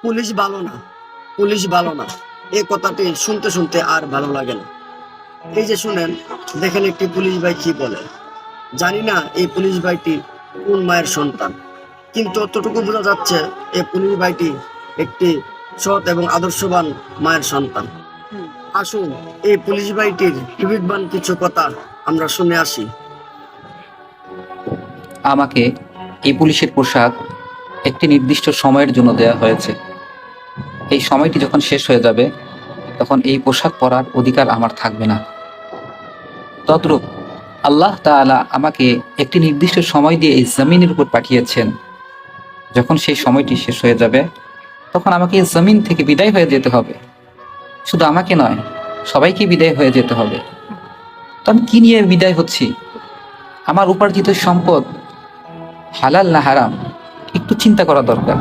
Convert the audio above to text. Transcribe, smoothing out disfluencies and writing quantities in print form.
Police ভালো না, police ভালো না, এই কথাটি শুনতে শুনতে আর ভালো লাগে না। এই যে শুনেন, দেখেন একটি পুলিশ ভাই কি বলে। জানি না এই পুলিশ ভাইটি কোন মায়ের সন্তান, কিন্তু অতটুকু বোঝা যাচ্ছে এই পুলিশ ভাইটি একটি সৎ এবং আদর্শবান মায়ের সন্তান। আসুন এই পুলিশ ভাইটির বিবেকবান কিছু কথা আমরা শুনে আসি। আমাকে এই পুলিশের পোশাক একটি নির্দিষ্ট সময়ের জন্য দেয়া হয়েছে। এই সময়টি যখন শেষ হয়ে যাবে তখন এই পোশাক পরার অধিকার আমার থাকবে না। তদ্রূপ আল্লাহ তাআলা আমাকে একটি নির্দিষ্ট সময় দিয়ে এই জমিনের উপর পাঠিয়েছেন। যখন সেই সময়টি শেষ হয়ে যাবে তখন আমাকে এই জমিন থেকে বিদায় হয়ে যেতে হবে। শুধু আমাকে নয়, সবাইকে বিদায় হয়ে যেতে হবে। তো আমি কি নিয়ে বিদায় হচ্ছি? আমার উপার্জিত সম্পদ হালাল না হারাম, একটু চিন্তা করা দরকার।